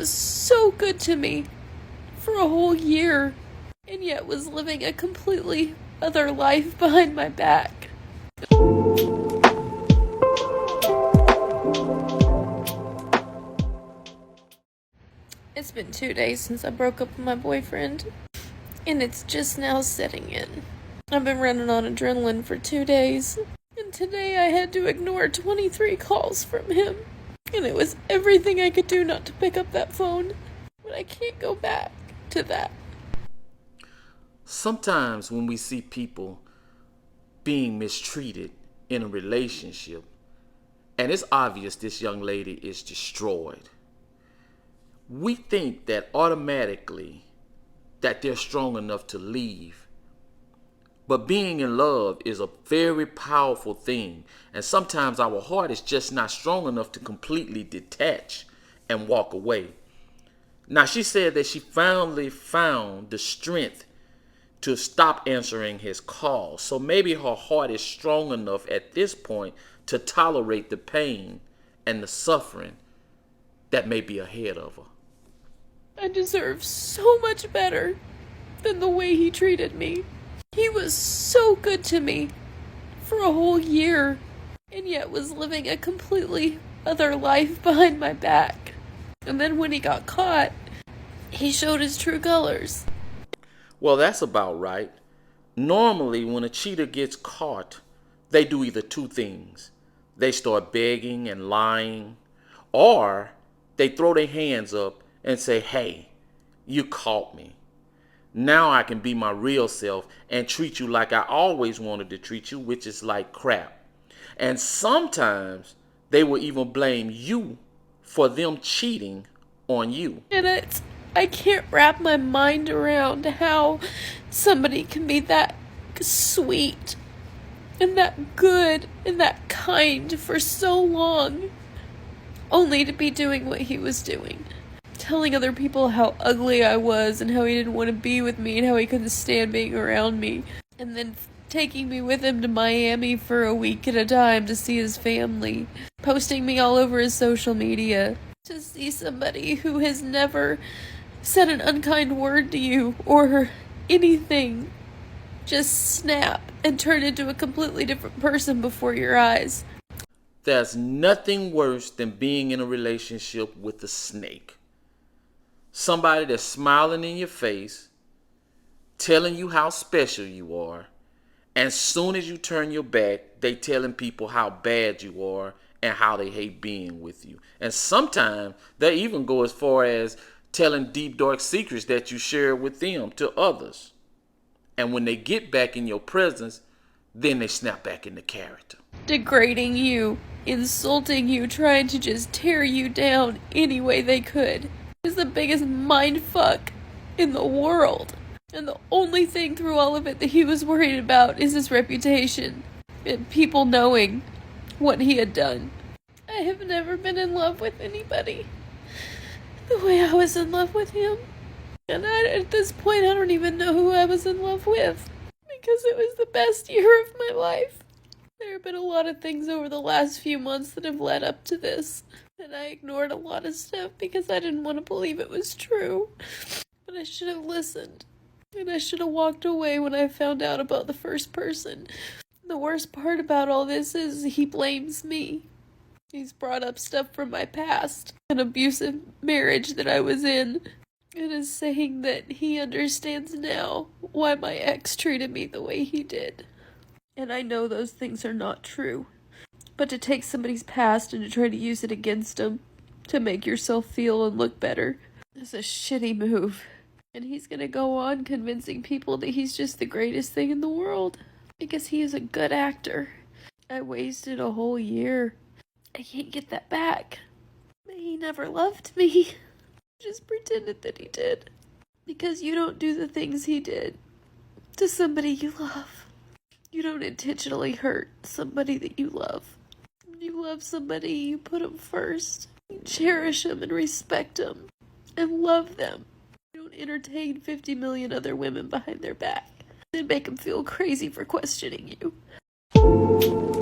was so good to me for a whole year, and yet was living a completely other life behind my back. It's been 2 days since I broke up with my boyfriend, and it's just now setting in. I've been running on adrenaline for 2 days, and today I had to ignore 23 calls from him, and it was everything I could do not to pick up that phone, but I can't go back to that. Sometimes when we see people being mistreated in a relationship, and it's obvious this young lady is destroyed, we think that automatically that they're strong enough to leave. But being in love is a very powerful thing, and sometimes our heart is just not strong enough to completely detach and walk away. Now, she said that she finally found the strength to stop answering his calls. So maybe her heart is strong enough at this point to tolerate the pain and the suffering that may be ahead of her. I deserve so much better than the way he treated me. He was so good to me for a whole year, and yet was living a completely other life behind my back. And then when he got caught, he showed his true colors. Well, that's about right. Normally, when a cheater gets caught, they do either two things. They start begging and lying, or they throw their hands up and say, "Hey, you caught me. Now I can be my real self and treat you like I always wanted to treat you, which is like crap." And sometimes they will even blame you for them cheating on you. And I can't wrap my mind around how somebody can be that sweet and that good and that kind for so long, only to be doing what he was doing. Telling other people how ugly I was and how he didn't want to be with me and how he couldn't stand being around me. And then taking me with him to Miami for a week at a time to see his family. Posting me all over his social media. To see somebody who has never said an unkind word to you or anything just snap and turn into a completely different person before your eyes. There's nothing worse than being in a relationship with a snake. Somebody that's smiling in your face, telling you how special you are, and as soon as you turn your back, they telling people how bad you are and how they hate being with you. And sometimes they even go as far as telling deep, dark secrets that you share with them to others. And when they get back in your presence, then they snap back into character. Degrading you, insulting you, trying to just tear you down any way they could. Is the biggest mindfuck in the world. And the only thing through all of it that he was worried about is his reputation and people knowing what he had done. I have never been in love with anybody the way I was in love with him. And at this point, I don't even know who I was in love with, because it was the best year of my life. There have been a lot of things over the last few months that have led up to this, and I ignored a lot of stuff because I didn't want to believe it was true. But I should have listened, and I should have walked away when I found out about the first person. The worst part about all this is he blames me. He's brought up stuff from my past, an abusive marriage that I was in, and is saying that he understands now why my ex treated me the way he did. And I know those things are not true. But to take somebody's past and to try to use it against them to make yourself feel and look better is a shitty move. And he's gonna go on convincing people that he's just the greatest thing in the world, because he is a good actor. I wasted a whole year. I can't get that back. But he never loved me. Just pretended that he did. Because you don't do the things he did to somebody you love. You don't intentionally hurt somebody that you love. When you love somebody, you put them first. You cherish them and respect them and love them. You don't entertain 50 million other women behind their back and make them feel crazy for questioning you.